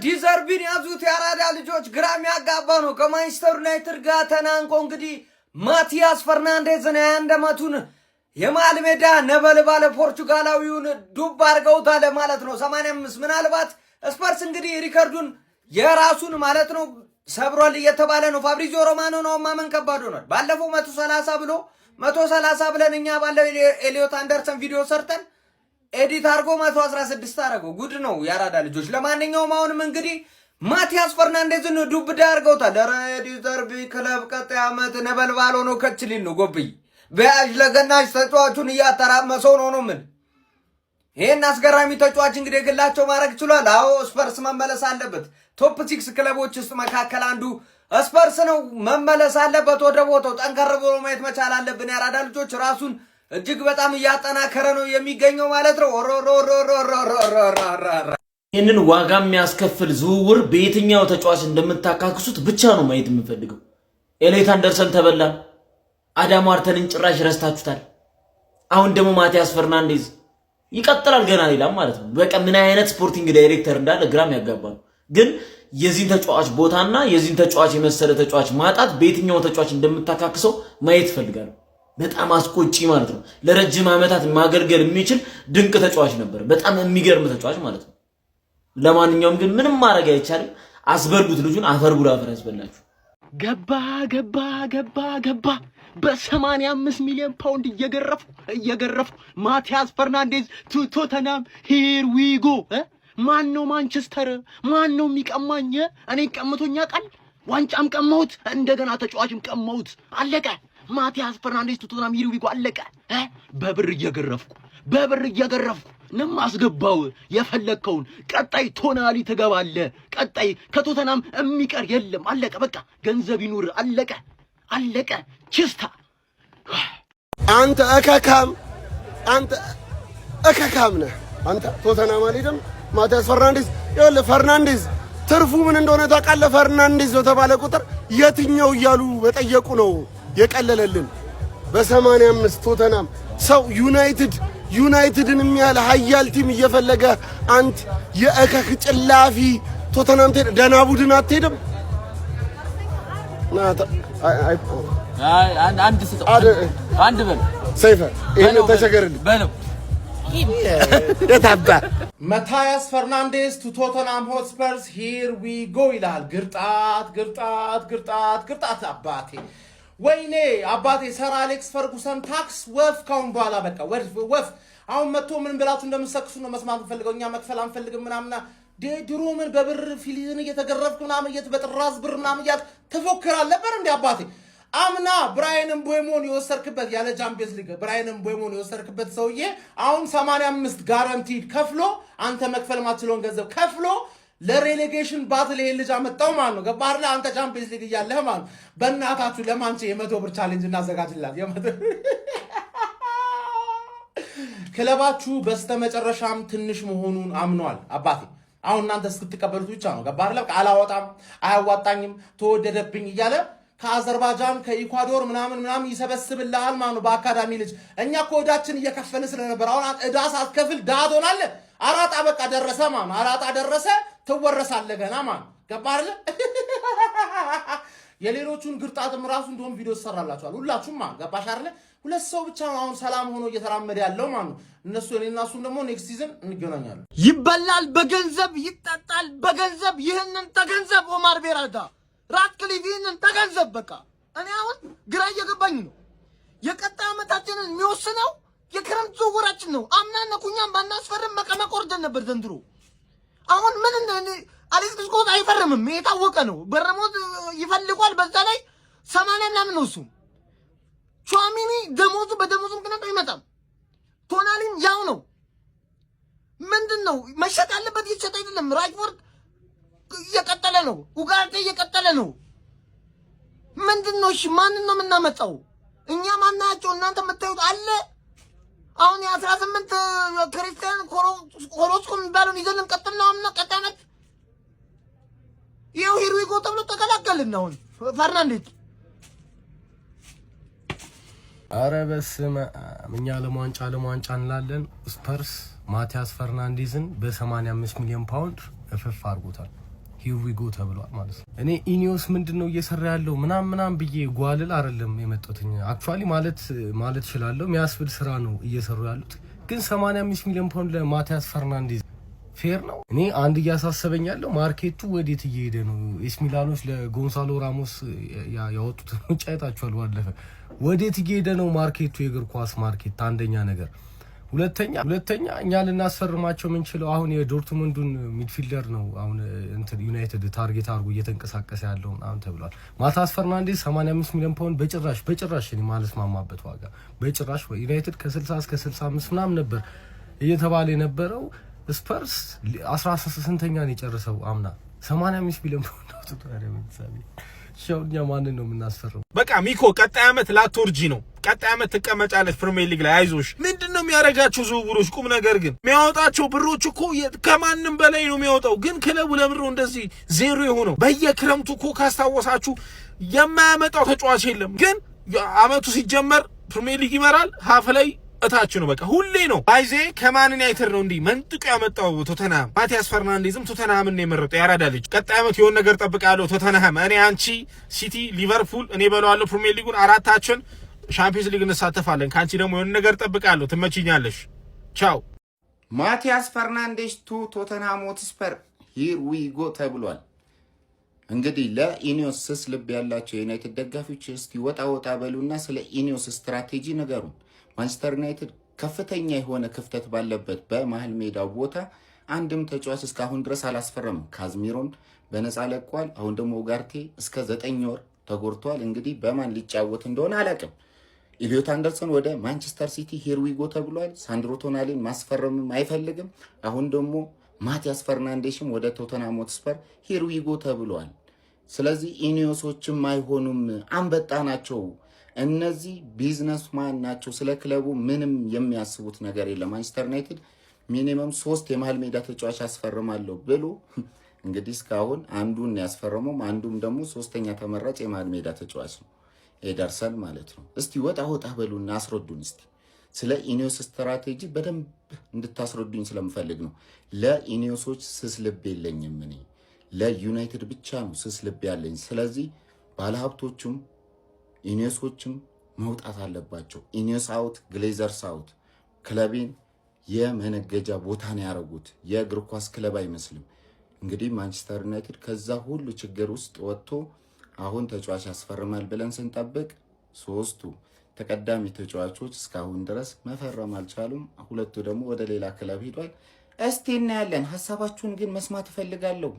ዲዘርቢን ያዙት ያራዳ ልጆች ግራም ያጋባ ነው ከማንቸስተር ዩናይትድ ጋር ተናንቆ እንግዲህ ማቲያስ ፈርናንዴዝን ያንደመቱን የመሃል ሜዳ ነበልባለ ፖርቹጋላዊውን ዱብ አድርገውታል ማለት ነው 85 ምናልባት ስፐርስ እንግዲህ ሪከርዱን የራሱን ማለት ነው ሰብሯል እየተባለ ነው ፋብሪዚዮ ሮማኖ ነው ማመን ከባድ ሆኗል ባለፈው 130 ብሎ 130 ብለን እኛ ባለው ኤሊዮት አንደርሰን ቪዲዮ ሰርተን ኤዲት አርጎ 116 አረገው ጉድ ነው ያራዳ ልጆች ለማንኛውም አሁንም እንግዲህ ማቲያስ ፈርናንዴዝን ዱብ ዳርገውታል ዲዘርቢ ክለብ ቀጣይ አመት ነበልባል ሆኖ ከችሊን ነው ጎብይ በያጅ ለገናሽ ተጫዋቹን እያተራመሰው ነው ምን ይሄን አስገራሚ ተጫዋች እንግዲህ ግላቸው ማድረግ ችሏል አዎ ስፐርስ መመለስ አለበት ቶፕ 6 ክለቦች ውስጥ መካከል አንዱ ስፐርስ ነው መመለስ አለበት ወደ ቦታው ጠንከር ብሎ ማየት መቻል አለብን ያራዳ ልጆች ራሱን እጅግ በጣም ያጠናከረ ነው የሚገኘው ማለት ነው ይሄንን ዋጋ የሚያስከፍል ዝውውር በየትኛው ተጫዋች እንደምታካክሱት ብቻ ነው ማየት የምፈልገው ኤሊዮት አንደርሰን ተበላ አዳም ዋርተንን ጭራሽ ረስታችሁታል አሁን ደግሞ ማቲያስ ፈርናንዴዝ ይቀጥላል ገና ሌላም ማለት ነው በቃ ምን አይነት ስፖርቲንግ ዳይሬክተር እንዳለ ግራም ያጋባል ግን የዚህን ተጫዋች ቦታና የዚህን ተጫዋች የመሰለ ተጫዋች ማጣት በየትኛው ተጫዋች እንደምታካክሰው ማየት ፈልጋለሁ በጣም አስቆጪ ማለት ነው ለረጅም አመታት ማገልገል የሚችል ድንቅ ተጫዋች ነበር በጣም የሚገርም ተጫዋች ማለት ነው ለማንኛውም ግን ምንም ማድረግ አይቻልም አስበሉት ልጁን አፈር ቡላ አፈር ያስበላችሁ ገባ በ85 ሚሊዮን ፓውንድ እየገረፉ ማቲያስ ፈርናንዴዝ ቱ ቶተናም ሂር ዊ ጎ ማን ነው ማንቸስተር ማን ነው የሚቀማኝ እኔ ቀምቶኛ ቃል ዋንጫም ቀማሁት እንደገና ተጫዋችም ቀማሁት አለቀ ማቲያስ ፈርናንዴዝ ቱ ቶተናም ሂር ዊ ጎ አለቀ በብር እየገረፍኩ ነማስገባው የፈለከውን ቀጣይ ቶናሊ ተገባለ ቀጣይ ከቶተናም የሚቀር የለም አለቀ በቃ ገንዘብ ይኑር አለቀ ቺስታ አንተ እከካም ነህ አንተ ቶተናም አልሄድም ማቲያስ ፈርናንዴዝ ትርፉ ምን እንደሆነ ታውቃለህ ፈርናንዴዝ በተባለ ቁጥር የትኛው እያሉ በጠየቁ ነው የቀለለልን በ85 ቶተናም ሰው ዩናይትድን የሚያህል ሀያል ቲም እየፈለገ አንተ የእከክ ጭላፊ ቶተናም ደና ቡድን አትሄድም አንድ በል ሰይፈ ይሄን ተቸገርልኝ በለው የታባ ማቲያስ ፈርናንዴዝ ቱ ቶተናም ሆትስፐርስ ሂር ዊ ጎ ይላል ግርጣት አባቴ ወይኔ አባቴ ሰር አሌክስ ፈርጉሰን ታክስ ወፍ ካሁን በኋላ በቃ ወፍ አሁን መጥቶ ምን ብላችሁ እንደምትሰክሱ ነው መስማት ፈልገው እኛ መክፈል አንፈልግም ምናምና ድሮ ምን በብር ፊሊዝን እየተገረፍኩ ምናምን በጥራዝ ብር ምናምን ተፎክራል ነበር እንዴ አባቴ አምና ብራያን ምቦሞን የወሰርክበት ያለ ቻምፒየንስ ሊግ ብራያን ምቦሞን የወሰርክበት ሰውዬ አሁን 85 ጋራንቲድ ከፍሎ አንተ መክፈል ማትችለውን ገንዘብ ከፍሎ ለሬሌጌሽን ባትል ልጅ አመጣው ማለት ነው ገባህ አይደል አንተ ቻምፒየንስ ሊግ ያለህ ማለት በእናታችሁ ለማንቼ የ100 ብር ቻሌንጅ እናዘጋጅላት ክለባችሁ በስተመጨረሻም ትንሽ መሆኑን አምኗል አባቴ አሁን እናንተ እስክትቀበሉት ብቻ ነው ገባህ አይደል አላወጣም አያዋጣኝም ተወደደብኝ እያለ ከአዘርባይጃን ከኢኳዶር ምናምን ይሰበስብልሃል ማለት ነው በአካዳሚ ልጅ እኛ ኮዳችን እየከፈለ ስለነበር አሁን እዳስ አትከፍል ዳት ሆናለ አራጣ በቃ ደረሰ ማለት አራጣ ደረሰ ተወረሳለ ገና ማለት ገባህ አይደል የሌሎቹን ግርጣትም ራሱ እንደውም ቪዲዮ ተሰራላችኋል ሁላችሁም ማለት ገባሽ አይደል ሁለት ሰው ብቻ አሁን ሰላም ሆኖ እየተራመደ ያለው ማለት እነሱ እኔና እሱን ደግሞ ኔክስት ሲዝን እንገናኛለን ይበላል በገንዘብ ይጣጣል በገንዘብ ይሄንን ተገንዘብ ኦማር ቤራዳ ራትክሊፍ ይሄንን ተገንዘብ በቃ እኔ አሁን ግራ እየገባኝ ነው የቀጣይ አመታችንን የሚወስነው የክረምት ዝውውራችን ነው አምናና ኩኛም ባናስፈርም መቀመቅ ወርደን ነበር ዘንድሮ አሁን ምን አሌክስ ስኮት አይፈርምም የታወቀ ነው በረሞት ይፈልጓል በዛ ላይ 80 ምናምን ነው እሱ ቹአሚኒ ደሞዙ በደሞዙ ምክንያት አይመጣም ቶናሊም ያው ነው ምንድነው መሸጥ ያለበት ይሸጥ አይደለም ራሽፎርድ እየቀጠለ ነው ኡጋርቴ እየቀጠለ ነው ምንድነው እሺ ማንን ነው የምናመጣው እኛ ማናቸው እናንተ የምታዩት አለ አሁን የ18 ክርስቲያን ኮሮስኮም ባሉን ይዘልን ቀጥል ነው አምና ቀጣነት ይሄው ሂርዊጎ ተብሎ ተከላከልን አሁን ፈርናንዴዝ አረ በስመ እኛ ለሟንጫ እንላለን ስፐርስ ማቲያስ ፈርናንዴዝን በ85 ሚሊዮን ፓውንድ እፍፍ አድርጎታል። ሂር ዊ ጎ ተብሏል ማለት ነው። እኔ ኢኒዮስ ምንድነው እየሰራ ያለው ምናምን ብዬ ጓልል አይደለም የመጣሁትኝ። አክቹአሊ ማለት እችላለሁ የሚያስብል ስራ ነው እየሰሩ ያሉት። ግን 85 ሚሊዮን ፓውንድ ለማቲያስ ፈርናንዴዝ ፌር ነው? እኔ አንድ እያሳሰበኝ ያለው ማርኬቱ ወዴት እየሄደ ነው? ኤስ ሚላኖች ለጎንሳሎ ራሞስ ያወጡት ውጭ አይታችኋል። ባለፈ ወዴት እየሄደ ነው ማርኬቱ? የእግር ኳስ ማርኬት አንደኛ ነገር። ሁለተኛ እኛ ልናስፈርማቸው የምንችለው አሁን የዶርትሙንዱን ሚድፊልደር ነው። አሁን እንትን ዩናይትድ ታርጌት አድርጎ እየተንቀሳቀሰ ያለው አሁን ተብሏል። ማቲያስ ፈርናንዴዝ 85 ሚሊዮን ፓውንድ በጭራሽ እኔ ማለት ማማበት ዋጋ በጭራሽ ዩናይትድ ከ60 እስከ 65 ምናምን ነበር እየተባለ የነበረው። ስፐርስ 18ኛ ነው የጨረሰው አምና 85 ሚሊዮን ፓውንድ አውጥቷል። ሻውኛ ማንን ነው የምናስፈርመው? በቃ ሚኮ ቀጣይ አመት ላትወርጂ ነው። ቀጣይ አመት ትቀመጫለሽ ፕሪሚየር ሊግ ላይ አይዞሽ። ምንድነው የሚያረጋቸው ዝውውሮች? ቁም ነገር ግን የሚያወጣቸው ብሮች እኮ ከማንም በላይ ነው የሚያወጣው። ግን ክለቡ ለምሮ እንደዚህ ዜሮ የሆነው በየክረምቱ እኮ ካስታወሳችሁ የማያመጣው ተጫዋች የለም። ግን አመቱ ሲጀመር ፕሪሚየር ሊግ ይመራል፣ ሀፍ ላይ እታች ነው። በቃ ሁሌ ነው አይዜ ከማን ዩናይትድ ነው እንዲህ መንጥቆ ያመጣው ቶተንሃም። ማቲያስ ፈርናንዴዝም ቶተንሃምን ነው የመረጠው። ያራዳ ልጅ። ቀጣይ አመት የሆነ ነገር ጠብቃለሁ። ቶተንሃም፣ እኔ፣ አንቺ፣ ሲቲ፣ ሊቨርፑል እኔ በለዋለሁ ፕሪሚየር ሊጉን አራታችን ሻምፒዮንስ ሊግ እንሳተፋለን። ካንቺ ደግሞ የሆነ ነገር ጠብቃለሁ። ትመችኛለሽ። ቻው። ማቲያስ ፈርናንዴዝ ቱ ቶተንሃም ሆትስፐር ሂር ዊ ጎ ተብሏል። እንግዲህ ለኢኒዮስ ስስ ልብ ያላቸው የዩናይትድ ደጋፊዎች እስቲ ወጣ በሉና ስለ ኢኒዮስ ስትራቴጂ ነገሩን። ማንቸስተር ዩናይትድ ከፍተኛ የሆነ ክፍተት ባለበት በመሃል ሜዳው ቦታ አንድም ተጫዋች እስካሁን ድረስ አላስፈረምም። ካዝሚሮን በነፃ ለቋል። አሁን ደግሞ ኡጋርቴ እስከ 9 ወር ተጎድቷል። እንግዲህ በማን ሊጫወት እንደሆነ አላውቅም። ኢሊዮት አንደርሰን ወደ ማንቸስተር ሲቲ ሂር ዊ ጎ ተብሏል። ሳንድሮ ቶናሊን ማስፈረምም አይፈልግም። አሁን ደግሞ ማቲያስ ፈርናንዴዝም ወደ ቶተንሃም ሆትስፐር ሂር ዊ ጎ ተብሏል። ስለዚህ ኢኒዮሶችም አይሆኑም፣ አንበጣ ናቸው። እነዚህ ቢዝነስማን ናቸው። ስለ ክለቡ ምንም የሚያስቡት ነገር የለም። ማንቸስተር ዩናይትድ ሚኒመም 3 የመሃል ሜዳ ተጫዋች ያስፈርማለሁ ብሎ እንግዲህ እስካሁን አንዱን ያስፈረመው፣ አንዱም ደግሞ 3ኛ ተመራጭ የመሃል ሜዳ ተጫዋች ነው፣ ኤደርሰን ማለት ነው። እስቲ ወጣ በሉና አስረዱን። እስቲ ስለ ኢኒዮስ ስትራቴጂ በደንብ እንድታስረዱኝ ስለምፈልግ ነው። ለኢኒዮሶች ስስ ልብ የለኝም እኔ፣ ለዩናይትድ ብቻ ነው ስስ ልብ ያለኝ። ስለዚህ ባለሀብቶቹም ኢኒዮሶችም መውጣት አለባቸው። ኢኒዮስ አውት፣ ግሌዘርስ አውት። ክለቤን የመነገጃ ቦታ ነው ያደረጉት። የእግር ኳስ ክለብ አይመስልም። እንግዲህ ማንቸስተር ዩናይትድ ከዛ ሁሉ ችግር ውስጥ ወጥቶ አሁን ተጫዋች ያስፈርማል ብለን ስንጠብቅ 3ቱ ተቀዳሚ ተጫዋቾች እስካሁን ድረስ መፈረም አልቻሉም። 2ቱ ደግሞ ወደ ሌላ ክለብ ሄዷል። እስቲ እናያለን። ሀሳባችሁን ግን መስማት እፈልጋለሁ።